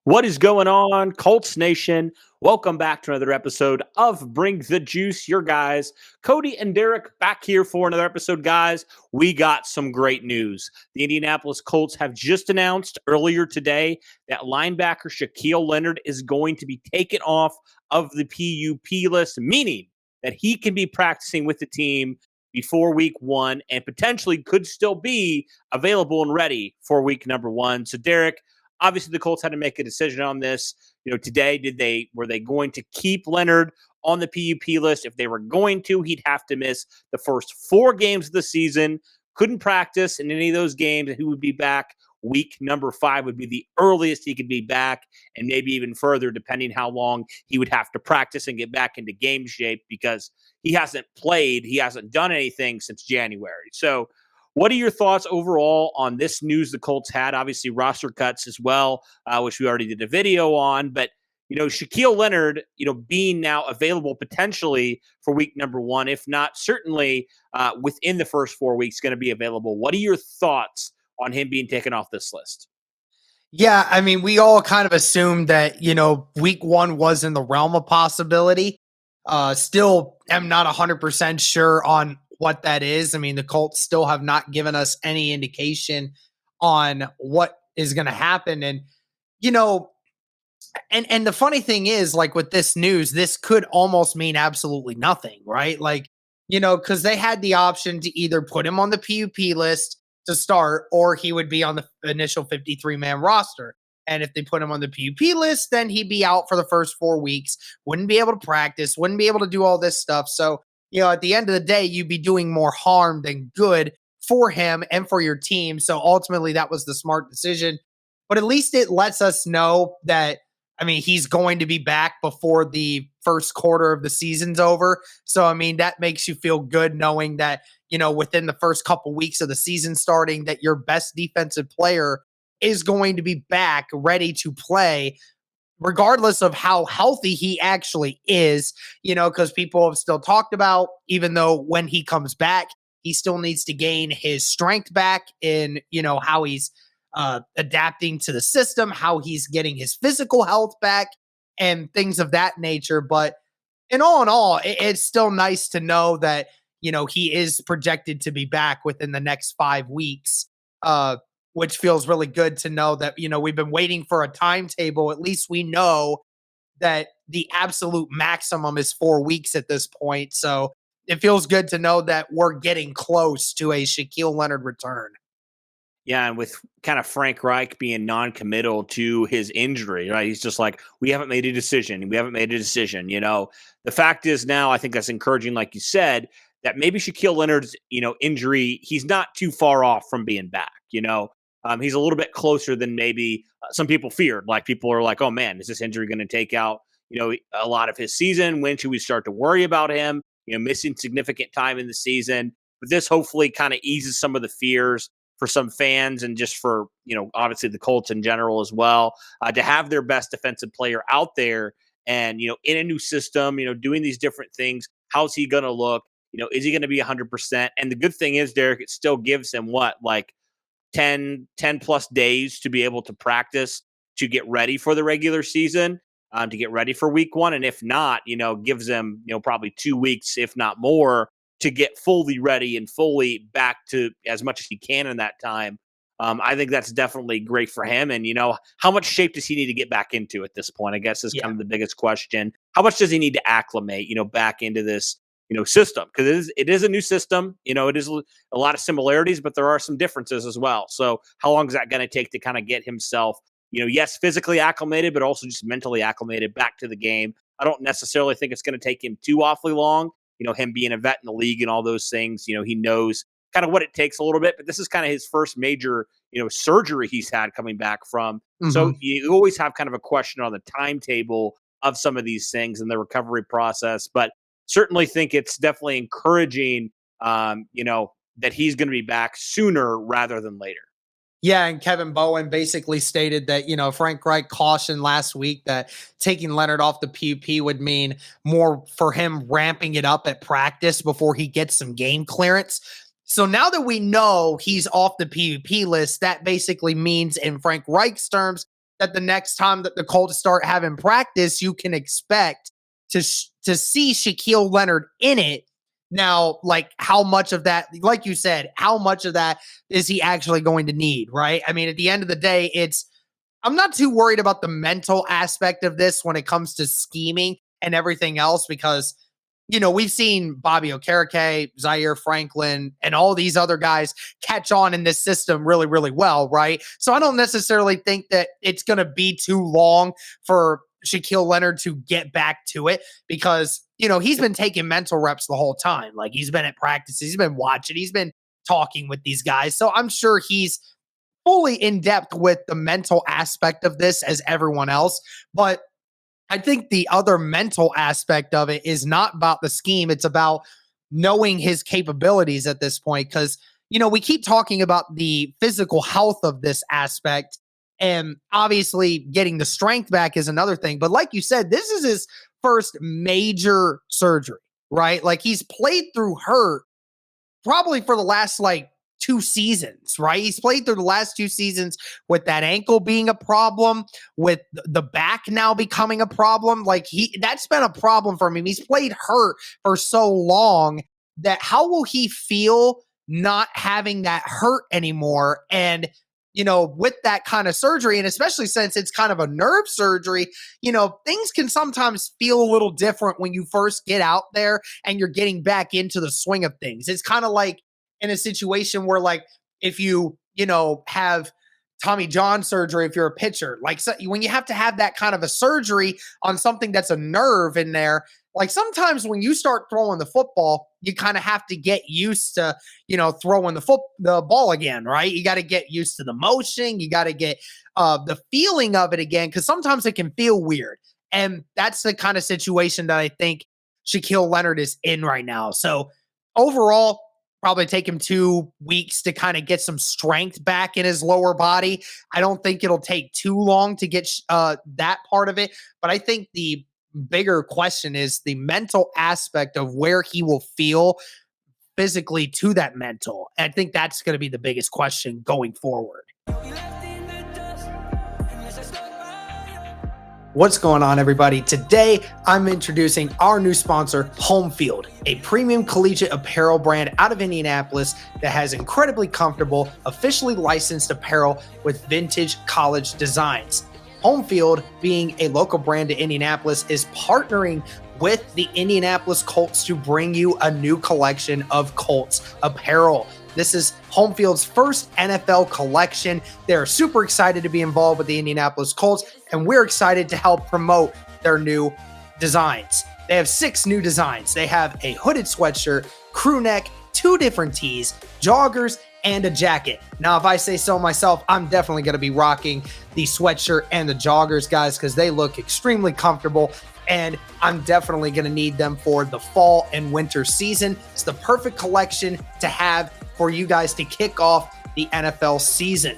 What is going on, Colts Nation? Welcome back to another episode of Bring the Juice, your guys. Cody and Derek back here for another episode, guys. We got some great news. The Indianapolis Colts have just announced earlier today that linebacker Shaquille Leonard is going to be taken off of the PUP list, meaning that he can be practicing with the team before week one and potentially could still be available and ready for week number one. So, Derek, obviously the Colts had to make a decision on this. Today, were they going to keep Leonard on the PUP list? If they were going to, he'd have to miss the first 4 games of the season. Couldn't practice in any of those games, and he would be back. Week number 5 would be the earliest he could be back, and maybe even further, depending how long he would have to practice and get back into game shape, because he hasn't played, he hasn't done anything since January. So, what are your thoughts overall on this news the Colts had? Obviously, roster cuts as well, which we already did a video on. But, Shaquille Leonard, being now available potentially for week number 1, if not certainly within the first 4 weeks, going to be available. What are your thoughts on him being taken off this list? Yeah, I mean, we all kind of assumed that, week 1 was in the realm of possibility. Still am not 100% sure on what that is. I mean, the Colts still have not given us any indication on what is going to happen. And, and the funny thing is, like, with this news, this could almost mean absolutely nothing, right? Like, because they had the option to either put him on the PUP list to start, or he would be on the initial 53-man roster. And if they put him on the PUP list, then he'd be out for the first 4 weeks, wouldn't be able to practice, wouldn't be able to do all this stuff. So, at the end of the day, you'd be doing more harm than good for him and for your team. So ultimately, that was the smart decision. But at least it lets us know that, I mean, he's going to be back before the first quarter of the season's over. So, I mean, that makes you feel good knowing that, within the first couple weeks of the season starting, that your best defensive player is going to be back ready to play, regardless of how healthy he actually is, because people have still talked about, even though when he comes back, he still needs to gain his strength back in, how he's adapting to the system, how he's getting his physical health back and things of that nature. But in all, it's still nice to know that, he is projected to be back within the next 5 weeks. Which feels really good to know that, we've been waiting for a timetable. At least we know that the absolute maximum is 4 weeks at this point. So it feels good to know that we're getting close to a Shaquille Leonard return. Yeah, and with kind of Frank Reich being non-committal to his injury, right? He's just like, we haven't made a decision. We haven't made a decision. The fact is now, I think that's encouraging, like you said, that maybe Shaquille Leonard's, injury, he's not too far off from being back. He's a little bit closer than maybe some people feared. Like, people are like, oh man, is this injury going to take out, a lot of his season? When should we start to worry about him, missing significant time in the season? But this hopefully kind of eases some of the fears for some fans, and just for, obviously the Colts in general as well, to have their best defensive player out there and, in a new system, doing these different things. How's he going to look? Is he going to be 100%? And the good thing is, Derek, it still gives him like 10 plus days to be able to practice, to get ready for the regular season, to get ready for week 1. And if not, gives them, probably 2 weeks, if not more, to get fully ready and fully back to as much as he can in that time. I think that's definitely great for him. And, how much shape does he need to get back into at this point? I guess is kind of the biggest question. How much does he need to acclimate, back into this, system? Because it is a new system. It is a lot of similarities, but there are some differences as well. So how long is that going to take to kind of get himself, yes, physically acclimated, but also just mentally acclimated back to the game? I don't necessarily think it's going to take him too awfully long. Him being a vet in the league and all those things, he knows kind of what it takes a little bit, but this is kind of his first major, surgery he's had coming back from. Mm-hmm. So you always have kind of a question on the timetable of some of these things and the recovery process, but certainly think it's definitely encouraging, that he's going to be back sooner rather than later. Yeah, and Kevin Bowen basically stated that, Frank Reich cautioned last week that taking Leonard off the PUP would mean more for him ramping it up at practice before he gets some game clearance. So now that we know he's off the PUP list, that basically means, in Frank Reich's terms, that the next time that the Colts start having practice, you can expect to see Shaquille Leonard in it. Now, like how much of that, like you said, how much of that is he actually going to need, right? I mean, at the end of the day, I'm not too worried about the mental aspect of this when it comes to scheming and everything else because we've seen Bobby Okereke, Zaire Franklin, and all these other guys catch on in this system really, really well, right? So I don't necessarily think that it's going to be too long for Shaquille Leonard to get back to it because, he's been taking mental reps the whole time. Like he's been at practices, he's been watching, he's been talking with these guys. So I'm sure he's fully in depth with the mental aspect of this as everyone else. But I think the other mental aspect of it is not about the scheme. It's about knowing his capabilities at this point. Because, we keep talking about the physical health of this aspect. And obviously, getting the strength back is another thing. But like you said, this is his first major surgery, right? Like he's played through hurt probably for the last like 2 seasons, right? He's played through the last 2 seasons with that ankle being a problem, with the back now becoming a problem. Like that's been a problem for him. He's played hurt for so long that how will he feel not having that hurt anymore? And with that kind of surgery, and especially since it's kind of a nerve surgery, things can sometimes feel a little different when you first get out there and you're getting back into the swing of things. It's kind of like in a situation where, like, if you have Tommy John surgery, if you're a pitcher, like when you have to have that kind of a surgery on something that's a nerve in there, like sometimes when you start throwing the football, you kind of have to get used to, throwing the ball again, right? You got to get used to the motion. You got to get the feeling of it again, because sometimes it can feel weird. And that's the kind of situation that I think Shaquille Leonard is in right now. So overall, probably take him 2 weeks to kind of get some strength back in his lower body. I don't think it'll take too long to get that part of it. But I think the bigger question is the mental aspect of where he will feel physically to that mental. I think that's going to be the biggest question going forward. What's going on, everybody? Today, I'm introducing our new sponsor, Homefield, a premium collegiate apparel brand out of Indianapolis that has incredibly comfortable, officially licensed apparel with vintage college designs. Homefield, being a local brand to Indianapolis, is partnering with the Indianapolis Colts to bring you a new collection of Colts apparel. This is Homefield's first NFL collection. They're super excited to be involved with the Indianapolis Colts, and we're excited to help promote their new designs. They have 6 new designs. They have a hooded sweatshirt, crew neck, 2 different tees, joggers, and a jacket. Now, if I say so myself, I'm definitely going to be rocking the sweatshirt and the joggers, guys, because they look extremely comfortable, and I'm definitely going to need them for the fall and winter season. It's the perfect collection to have for you guys to kick off the NFL season.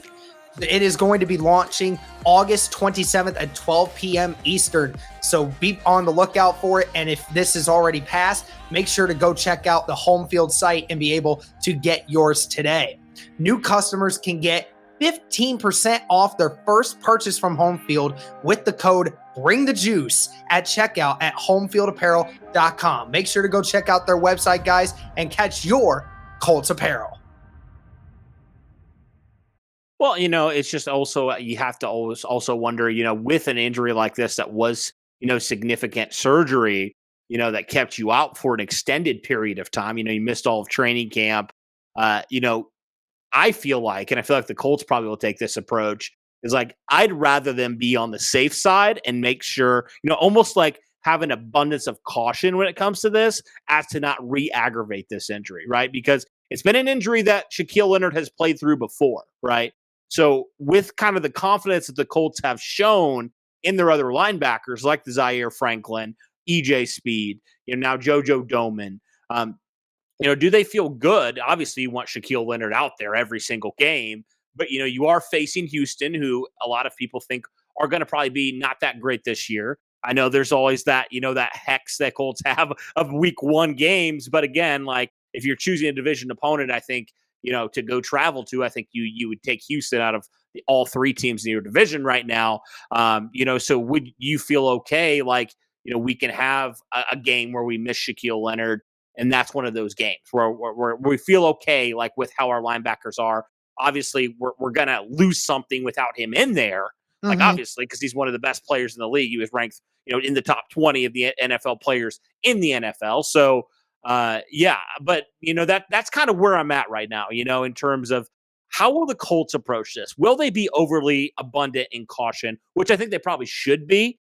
It is going to be launching August 27th at 12 p.m. Eastern. So be on the lookout for it. And if this is already passed, make sure to go check out the Homefield site and be able to get yours today. New customers can get 15% off their first purchase from Homefield with the code BRINGTHEJUICE at checkout at homefieldapparel.com. Make sure to go check out their website, guys, and catch your Colts apparel. Well, it's just also you have to always also wonder, with an injury like this that was, significant surgery, that kept you out for an extended period of time. You missed all of training camp. I feel like the Colts probably will take this approach, is like, I'd rather them be on the safe side and make sure, almost like have an abundance of caution when it comes to this, as to not re-aggravate this injury, right? Because it's been an injury that Shaquille Leonard has played through before, right? So with kind of the confidence that the Colts have shown in their other linebackers, like the Zaire Franklin, EJ Speed, now JoJo Doman, do they feel good? Obviously, you want Shaquille Leonard out there every single game, but you are facing Houston, who a lot of people think are going to probably be not that great this year. I know there's always that, that hex that Colts have of week 1 games. But again, like, if you're choosing a division opponent, I think, to go travel to. I think you would take Houston out of all three teams in your division right now. So would you feel okay? Like, we can have a game where we miss Shaquille Leonard, and that's one of those games where we feel okay, like with how our linebackers are. Obviously, we're going to lose something without him in there, like Mhm. obviously, because he's one of the best players in the league. He was ranked, in the top 20 of the NFL players in the NFL. So, yeah, but that's kind of where I'm at right now, in terms of how will the Colts approach this? Will they be overly abundant in caution, which I think they probably should be?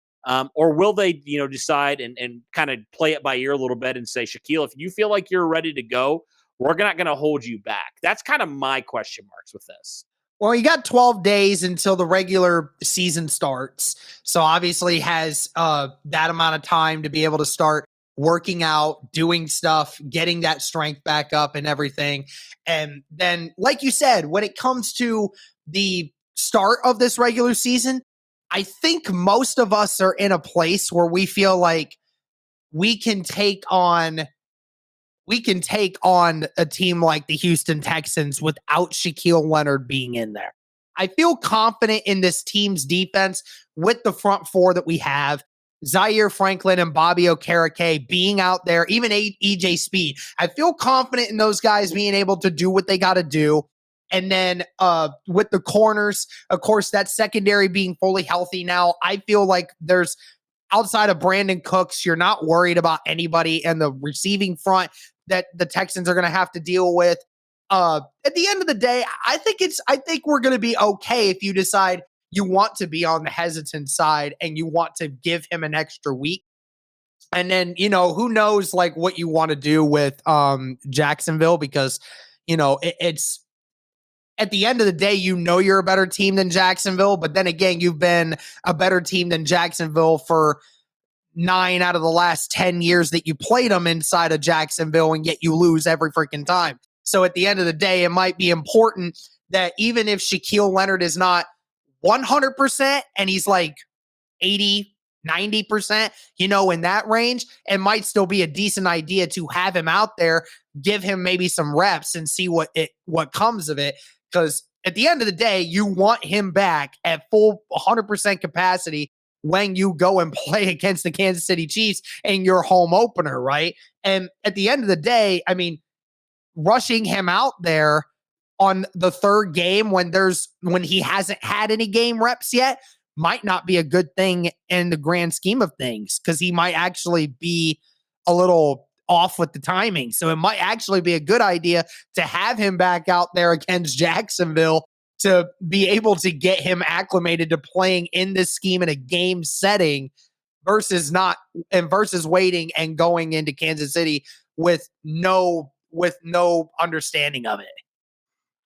Or will they, decide and kind of play it by ear a little bit and say, Shaquille, if you feel like you're ready to go, we're not going to hold you back. That's kind of my question marks with this. Well, you got 12 days until the regular season starts. So obviously has that amount of time to be able to start working out, doing stuff, getting that strength back up and everything. And then, like you said, when it comes to the start of this regular season, I think most of us are in a place where we feel like we can take on a team like the Houston Texans without Shaquille Leonard being in there. I feel confident in this team's defense with the front four that we have. Zaire Franklin and Bobby Okereke being out there, even EJ Speed. I feel confident in those guys being able to do what they got to do. And then with the corners, of course, that secondary being fully healthy now, I feel like there's outside of Brandon Cooks, you're not worried about anybody in the receiving front that the Texans are going to have to deal with. At the end of the day, I think we're going to be okay if you decide you want to be on the hesitant side and you want to give him an extra week. And then, who knows like what you want to do with Jacksonville, because, it's at the end of the day, you're a better team than Jacksonville. But then again, you've been a better team than Jacksonville for 9 out of the last 10 years that you played them inside of Jacksonville, and yet you lose every freaking time. So at the end of the day, it might be important that even if Shaquille Leonard is not 100% and he's like 80, 90%, in that range, it might still be a decent idea to have him out there, give him maybe some reps and see what comes of it. Because at the end of the day, you want him back at full 100% capacity when you go and play against the Kansas City Chiefs in your home opener, right? And at the end of the day, I mean, rushing him out there on the third game when he hasn't had any game reps yet might not be a good thing in the grand scheme of things, because he might actually be a little off with the timing. So it might actually be a good idea to have him back out there against Jacksonville to be able to get him acclimated to playing in this scheme in a game setting versus waiting and going into Kansas City with no understanding of it.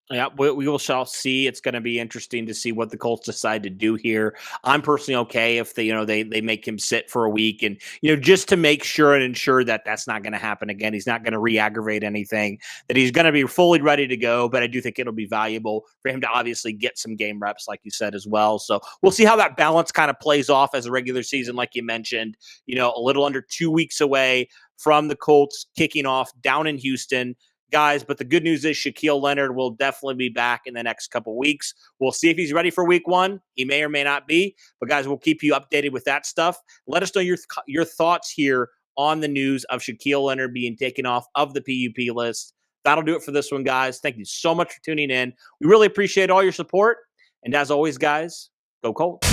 Yeah, we will shall see. It's going to be interesting to see what the Colts decide to do here. I'm personally okay if they make him sit for a week, and just to make sure and ensure that that's not going to happen again. He's not going to re-aggravate anything. That he's going to be fully ready to go. But I do think it'll be valuable for him to obviously get some game reps, like you said as well. So we'll see how that balance kind of plays off as a regular season, like you mentioned. A little under 2 weeks away from the Colts kicking off down in Houston. Guys, but the good news is Shaquille Leonard will definitely be back in the next couple of weeks. We'll see if he's ready for week 1. He may or may not be, but guys, we'll keep you updated with that stuff. Let us know your thoughts here on the news of Shaquille Leonard being taken off of the PUP list. That'll do it for this one, guys. Thank you so much for tuning in. We really appreciate all your support. And as always, guys, go Colts.